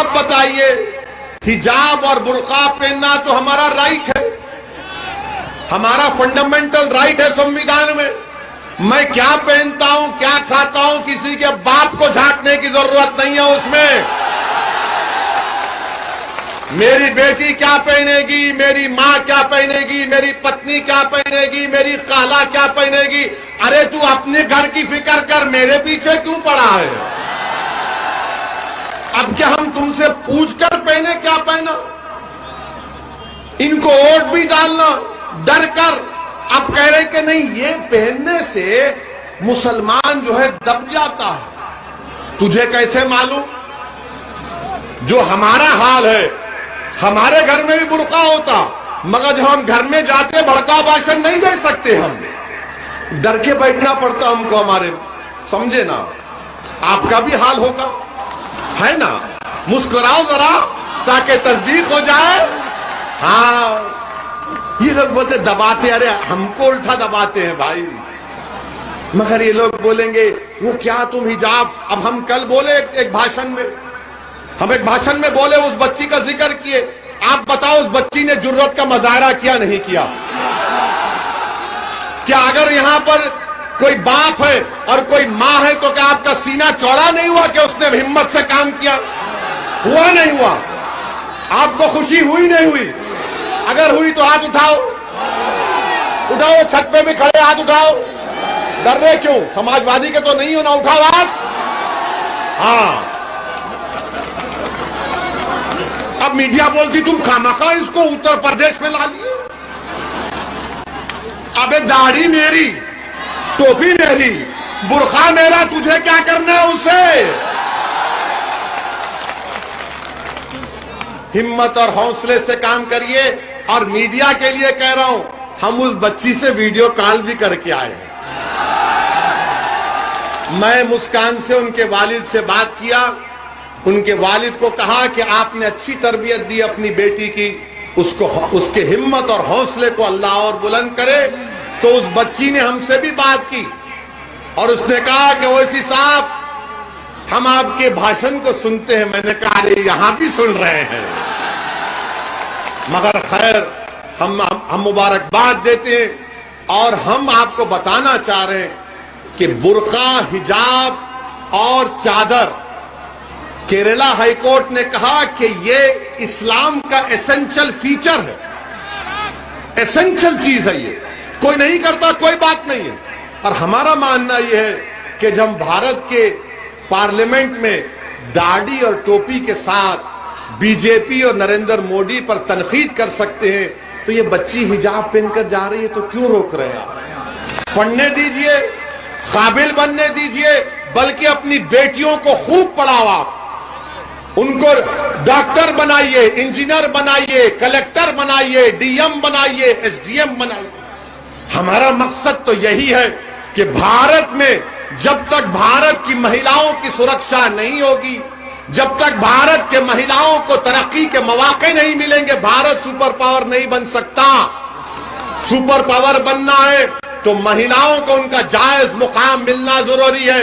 آپ بتائیے، حجاب اور برقع پہننا تو ہمارا رائٹ ہے، ہمارا فنڈامنٹل رائٹ ہے سنویدھان میں۔ میں کیا پہنتا ہوں، کیا کھاتا ہوں، کسی کے باپ کو جھانکنے کی ضرورت نہیں ہے اس میں۔ میری بیٹی کیا پہنے گی، میری ماں کیا پہنے گی، میری پتنی کیا پہنے گی، میری خالہ کیا پہنے گی، ارے تو اپنے گھر کی فکر کر، میرے پیچھے کیوں پڑا ہے؟ اب کیا ہم تم سے پوچھ کر پہنے کیا پہنا؟ ان کو ووٹ بھی ڈالنا ڈر کر، اب کہہ رہے کہ نہیں یہ پہننے سے مسلمان جو ہے دب جاتا ہے۔ تجھے کیسے معلوم؟ جو ہمارا حال ہے، ہمارے گھر میں بھی برقع ہوتا، مگر جب ہم گھر میں جاتے بھڑکا بھاشن نہیں دے سکتے، ہم ڈر کے بیٹھنا پڑتا ہم کو، ہمارے سمجھے نا؟ آپ کا بھی حال ہوگا، ہے نا؟ مسکراؤ ذرا تاکہ تصدیق ہو جائے۔ ہاں یہ لوگ بولتے دباتے، ارے ہم کو الٹا دباتے ہیں بھائی، مگر یہ لوگ بولیں گے وہ کیا تم حجاب۔ اب ہم کل بولے ایک بھاشن میں، ہم ایک بھاشن میں بولے، اس بچی کا ذکر کیے، آپ بتاؤ اس بچی نے جرت کا مظاہرہ کیا نہیں کیا؟ کیا اگر یہاں پر کوئی باپ ہے اور کوئی ماں ہے تو کیا آپ کا سینہ چوڑا نہیں ہوا کہ اس نے ہمت سے کام کیا؟ ہوا نہیں ہوا؟ آپ کو خوشی ہوئی نہیں ہوئی؟ اگر ہوئی تو ہاتھ اٹھاؤ، اٹھاؤ، چھت پہ بھی کھڑے ہاتھ اٹھاؤ، ڈر رہے کیوں؟ سماجوادی کے تو نہیں ہو نا، اٹھاؤ ہاتھ۔ ہاں اب میڈیا بولتی تم خامخواہ اس کو اتر پردیش میں لا لیے۔ ابے داڑھی میری، ٹوپی میری، برقع میرا، تجھے کیا کرنا ہے اسے؟ ہمت اور حوصلے سے کام کریے۔ اور میڈیا کے لیے کہہ رہا ہوں، ہم اس بچی سے ویڈیو کال بھی کر کے آئے ہیں۔ میں مسکان سے ان کے والد سے بات کیا، ان کے والد کو کہا کہ آپ نے اچھی تربیت دی اپنی بیٹی کی، اس کے ہمت اور حوصلے کو اللہ اور بلند کرے۔ تو اس بچی نے ہم سے بھی بات کی اور اس نے کہا کہ اویسی صاحب ہم آپ کے بھاشن کو سنتے ہیں۔ میں نے کہا ارے یہاں بھی سن رہے ہیں، مگر خیر ہم مبارکباد دیتے ہیں اور ہم آپ کو بتانا چاہ رہے ہیں کہ برقع، حجاب اور چادر، کیرلا ہائی کورٹ نے کہا کہ یہ اسلام کا ایسنشل فیچر ہے، ایسنشل چیز ہے، یہ کوئی نہیں کرتا کوئی بات نہیں ہے۔ اور ہمارا ماننا یہ ہے کہ جب ہم بھارت کے پارلیمنٹ میں داڑھی اور ٹوپی کے ساتھ بی جے پی اور نریندر مودی پر تنقید کر سکتے ہیں، تو یہ بچی حجاب پہن کر جا رہی ہے تو کیوں روک رہے ہیں؟ پڑھنے دیجئے، قابل بننے دیجئے، بلکہ اپنی بیٹیوں کو خوب پڑھاؤ، آپ ان کو ڈاکٹر بنائیے، انجینئر بنائیے، کلیکٹر بنائیے، ڈی ایم بنائیے، ایس ڈی ایم بنائیے۔ ہمارا مقصد تو یہی ہے کہ بھارت میں جب تک بھارت کی مہیلاؤں کی سرکشا نہیں ہوگی، جب تک بھارت کے مہیلاؤں کو ترقی کے مواقع نہیں ملیں گے، بھارت سپر پاور نہیں بن سکتا۔ سپر پاور بننا ہے تو مہیلاؤں کو ان کا جائز مقام ملنا ضروری ہے۔